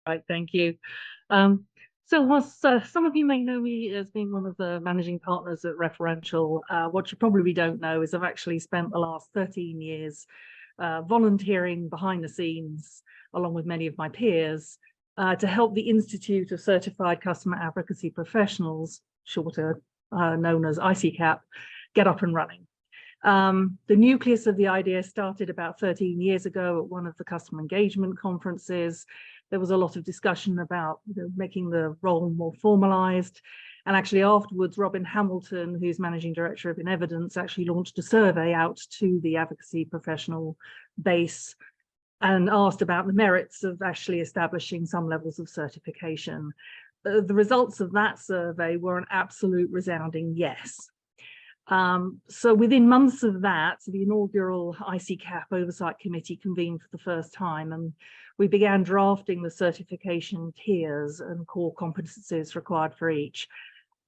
Right, thank you. Some of you may know me as being one of the managing partners at Referential. What you probably don't know is I've actually spent the last 13 years volunteering behind the scenes, along with many of my peers, to help the Institute of Certified Customer Advocacy Professionals, shorter known as ICCAP, get up and running. The nucleus of the idea started about 13 years ago at one of the customer engagement conferences. There was a lot of discussion about making the role more formalized. And actually afterwards, Robin Hamilton, who's managing director of In Evidence, actually launched a survey out to the advocacy professional base and asked about the merits of actually establishing some levels of certification. The results of that survey were an absolute resounding yes. So within months of that, the inaugural ICCAP Oversight Committee convened for the first time, and we began drafting the certification tiers and core competencies required for each.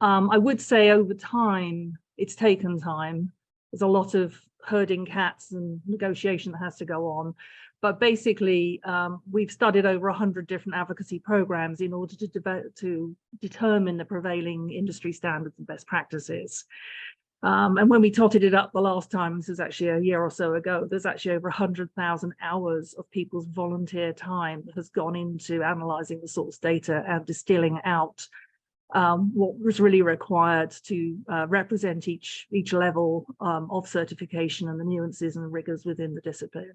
I would say over time, it's taken time. There's a lot of herding cats and negotiation that has to go on. But basically, we've studied over 100 different advocacy programs in order to determine the prevailing industry standards and best practices. And when we totted it up the last time, this is actually a year or so ago, there's actually over 100,000 hours of people's volunteer time that has gone into analysing the source data and distilling out what was really required to represent each level of certification and the nuances and rigors within the discipline.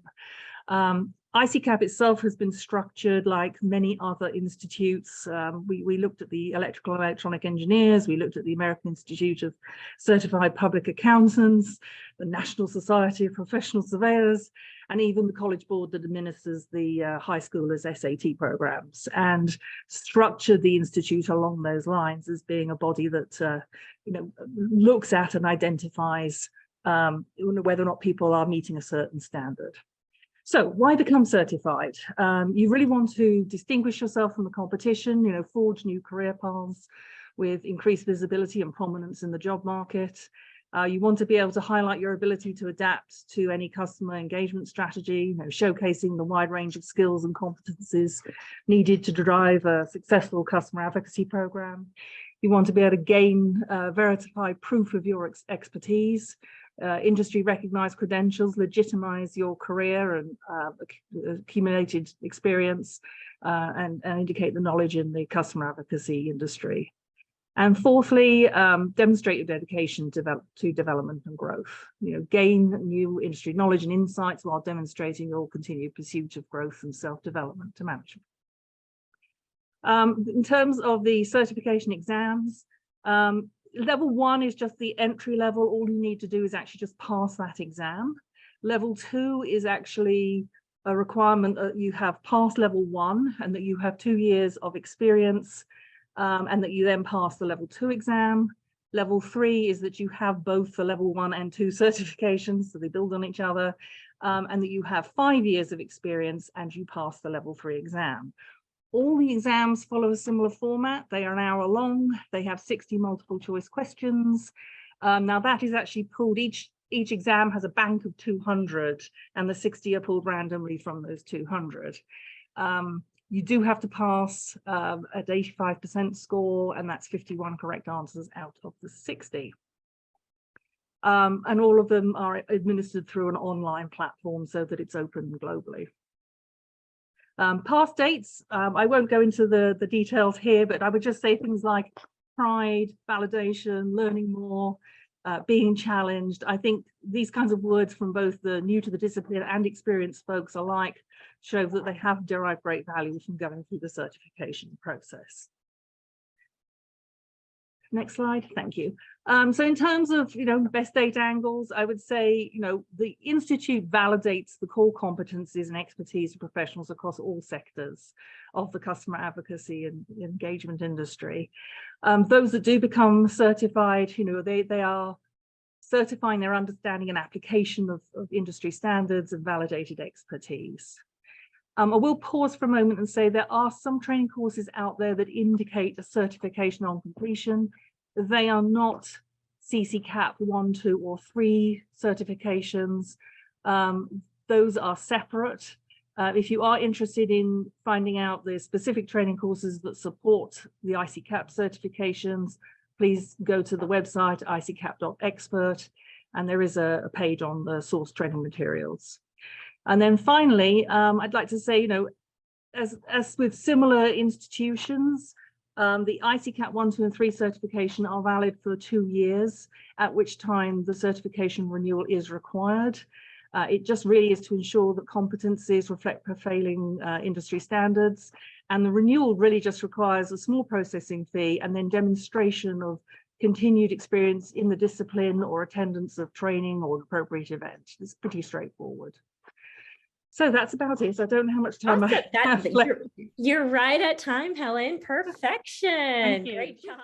ICCAP itself has been structured like many other institutes. We looked at the Electrical and Electronic Engineers, we looked at the American Institute of Certified Public Accountants, the National Society of Professional Surveyors, and even the College Board that administers the high schoolers' SAT programs, and structured the institute along those lines as being a body that looks at and identifies whether or not people are meeting a certain standard. So why become certified? You really want to distinguish yourself from the competition, forge new career paths with increased visibility and prominence in the job market. You want to be able to highlight your ability to adapt to any customer engagement strategy, showcasing the wide range of skills and competencies needed to drive a successful customer advocacy program. You want to be able to gain verified proof of your expertise, industry recognized credentials, legitimize your career and accumulated experience, and indicate the knowledge in the customer advocacy industry. And fourthly, demonstrate your dedication to development and growth. Gain new industry knowledge and insights while demonstrating your continued pursuit of growth and self-development to management. In terms of the certification exams, level 1 is just the entry level. All you need to do is actually just pass that exam. Level 2 is actually a requirement that you have passed level 1 and that you have 2 years of experience, and that you then pass the level 2 exam. Level 3 is that you have both the level 1 and 2 certifications, so they build on each other, and that you have 5 years of experience and you pass the level 3 exam. All the exams follow a similar format. They are an hour long. They have 60 multiple choice questions. Now that is actually pulled, each exam has a bank of 200 and the 60 are pulled randomly from those 200. You do have to pass at 85% score, and that's 51 correct answers out of the 60. And all of them are administered through an online platform so that it's open globally. Past dates, I won't go into the details here, but I would just say things like pride, validation, learning more, being challenged. I think these kinds of words from both the new to the discipline and experienced folks alike show that they have derived great value from going through the certification process. Next slide, thank you. So in terms of, best data angles, I would say, the Institute validates the core competencies and expertise of professionals across all sectors of the customer advocacy and engagement industry. Those that do become certified, they are certifying their understanding and application of industry standards and validated expertise. I will pause for a moment and say there are some training courses out there that indicate a certification on completion. They are not ICCAP 1, 2, or 3 certifications. Those are separate. If you are interested in finding out the specific training courses that support the ICCAP certifications, please go to the website iccap.expert, and there is a page on the source training materials. And then finally, I'd like to say, as with similar institutions, the ICCAP 1, 2, and 3 certification are valid for 2 years, at which time the certification renewal is required. It just really is to ensure that competencies reflect prevailing industry standards, and the renewal really just requires a small processing fee and then demonstration of continued experience in the discipline or attendance of training or an appropriate event. It's pretty straightforward. So that's about it. I don't know how much time I have left. You're right at time, Helen. Perfection. Thank you. Great job.